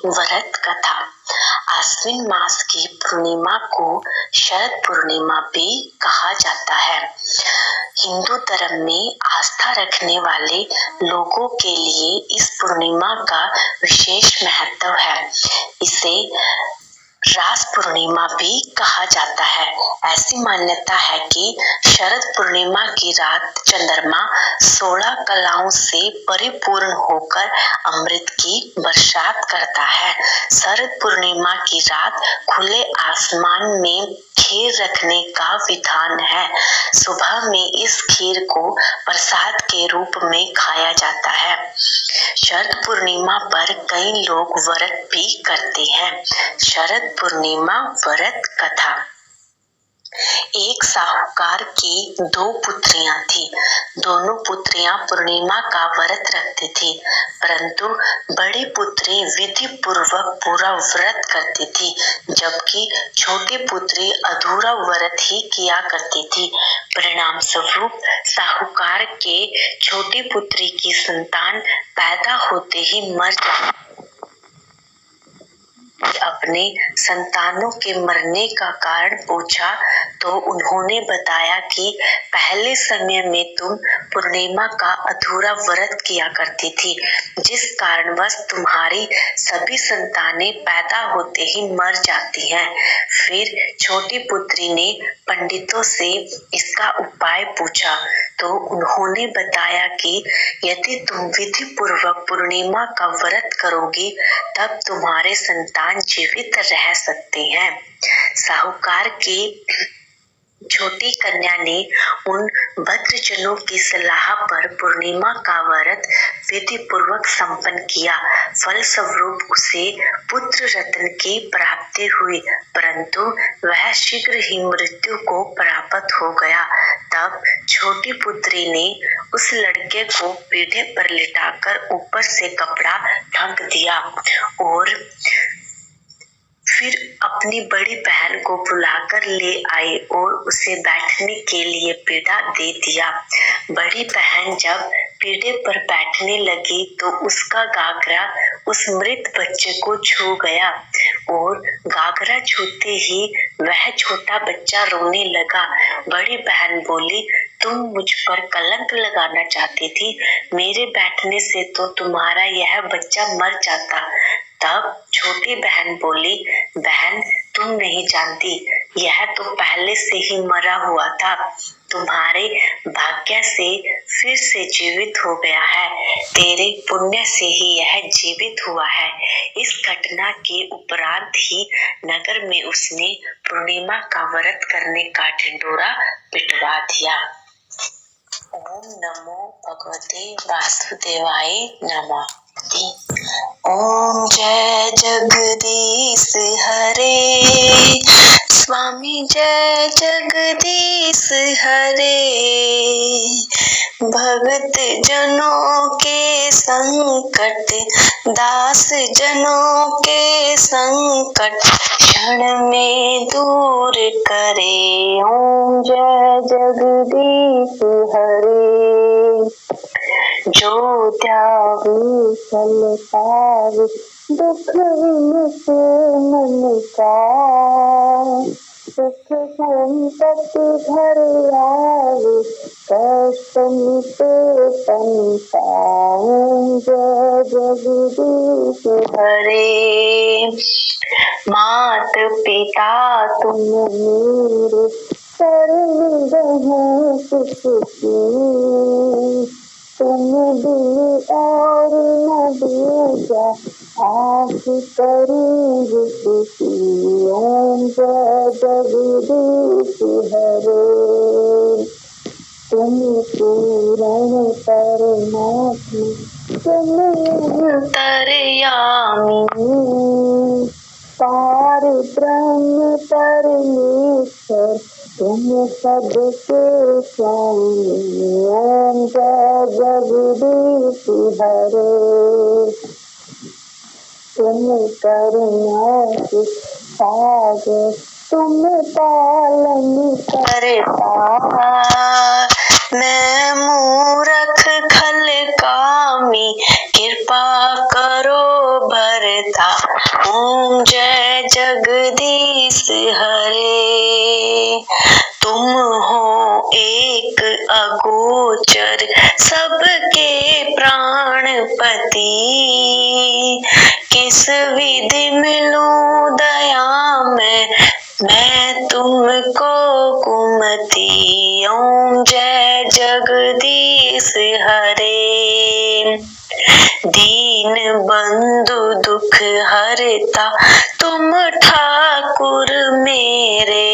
व्रत कथा। आश्विन मास की पूर्णिमा को शरद पूर्णिमा भी कहा जाता है। हिंदू धर्म में आस्था रखने वाले लोगों के लिए इस पूर्णिमा का विशेष महत्व है। इसे रास पूर्णिमा भी कहा जाता है। ऐसी मान्यता है कि शरद पूर्णिमा की रात चंद्रमा 16 कलाओं से परिपूर्ण होकर अमृत की बरसात करता है। शरद पूर्णिमा की रात खुले आसमान में खीर रखने का विधान है। सुबह में इस खीर को प्रसाद के रूप में खाया जाता है। शरद पूर्णिमा पर कई लोग व्रत भी करते हैं। शरद पूर्णिमा व्रत कथा। एक साहूकार की 2 पुत्रियां थी। दोनों पुत्रियां पूर्णिमा का व्रत रखती थी, परंतु बड़ी पुत्री विधि पूर्वक पूरा व्रत करती थी, जबकि छोटी पुत्री अधूरा व्रत ही किया करती थी। परिणाम स्वरूप साहूकार के छोटी पुत्री की संतान पैदा होते ही मर जाती। अपने संतानों के मरने का कारण पूछा तो उन्होंने बताया कि पहले समय में तुम पूर्णिमा का अधूरा व्रत किया करती थी, जिस कारणवश तुम्हारी सभी संतानें पैदा होते ही मर जाती हैं। फिर छोटी पुत्री ने पंडितों से इसका उपाय पूछा तो उन्होंने बताया कि यदि तुम विधि पूर्वक पूर्णिमा का व्रत करोगी तब तुम्हारे संतान जीवित रह सकते हैं। साहूकार की छोटी कन्या ने उन भद्रजनों की सलाह पर पूर्णिमा का व्रत विधि पूर्वक संपन्न किया। फलस्वरूप उसे पुत्र रत्न की प्राप्ति हुई, परंतु वह शीघ्र ही मृत्यु को प्राप्त हो गया। तब छोटी पुत्री ने उस लड़के को पीढ़े पर लिटाकर ऊपर से कपड़ा ढक दिया और फिर अपनी बड़ी बहन को बुलाकर ले आई और उसे बैठने के लिए पीढ़ा दे दिया। बड़ी बहन जब पीढ़े पर बैठने लगी तो उसका गागरा उस मृत बच्चे को छू गया और गागरा छूते ही वह छोटा बच्चा रोने लगा। बड़ी बहन बोली, तुम मुझ पर कलंक लगाना चाहती थी, मेरे बैठने से तो तुम्हारा यह बच्चा मर जाता। तब छोटी बहन बोली, बहन तुम नहीं जानती, यह तो पहले से ही मरा हुआ था, तुम्हारे भाग्य से फिर से जीवित हो गया है, तेरे पुण्य से ही यह जीवित हुआ है। इस घटना के उपरांत ही नगर में उसने पूर्णिमा का व्रत करने का ढिंढोरा पिटवा दिया। ओम नमो भगवते वासुदेवाय नमः। ओम जय जगदीश हरे, स्वामी जय जगदीश हरे। भक्त जनों के संकट, दास जनों के संकट क्षण में दूर करे। ओम जय जगदीश हरे। जो त्यागी फल पावे, दुख से मन का, सुख संपत्ति घर आवे, कष्ट मिटे तन पाऊं। जय जगदीश हरे। मात पिता तुम मेरे, शरण गहूं सुख की, तुम दिल और न दूजा, आँख करीब किसी। ओम जय जगदीश हरे। तुम पूर्ण परमात्मा, तुम अंतर्यामी, पार ब्रह्म परमेश्वर, तुम सबके स्वामी। ओम जय जगदीश हरे। तुम करुणा के सागर, तुम पालन करता, मैं मूरख खल कामी, कृपा करो भरता। ओम जय जगदीश हरे। तुम हो एक अगोचर सबके प्राणपति, किस विधि मिलूं दया मैं तुमको कुमति। ओम जय जगदीश हरे। दीन बंधु दुख हरता तुम ठाकुर मेरे,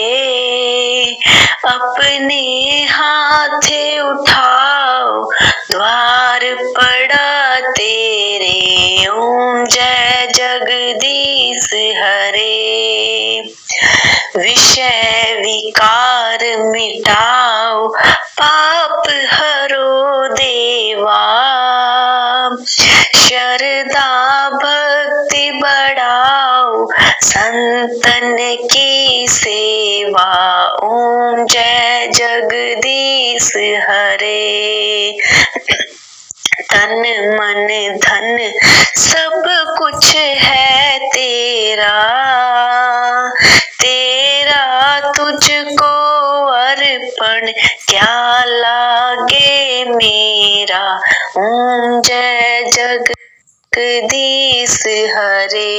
अपने हाथे उठाओ द्वार पड़ा तेरे। ओम जय जगदीश हरे। विषय विकार मिटाओ पाप हरो देवा, शरदा भक्ति बढ़ाओ संतन की सेवा। ओम जय जगदीश हरे। तन मन धन सब कुछ है तेरा, तेरा तुझको अर्पण क्या लागे मेरा। ओम जय जगदीश हरे।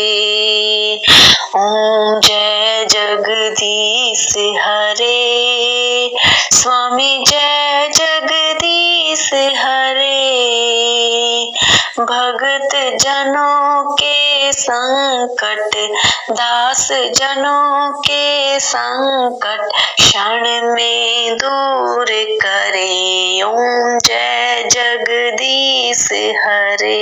ओम जय जगदीश हरे। स्वामी जय जगदीश हरे। भगत जनों के संकट, दास जनों के संकट क्षण में दूर करे। ओम जय जगदीश हरे।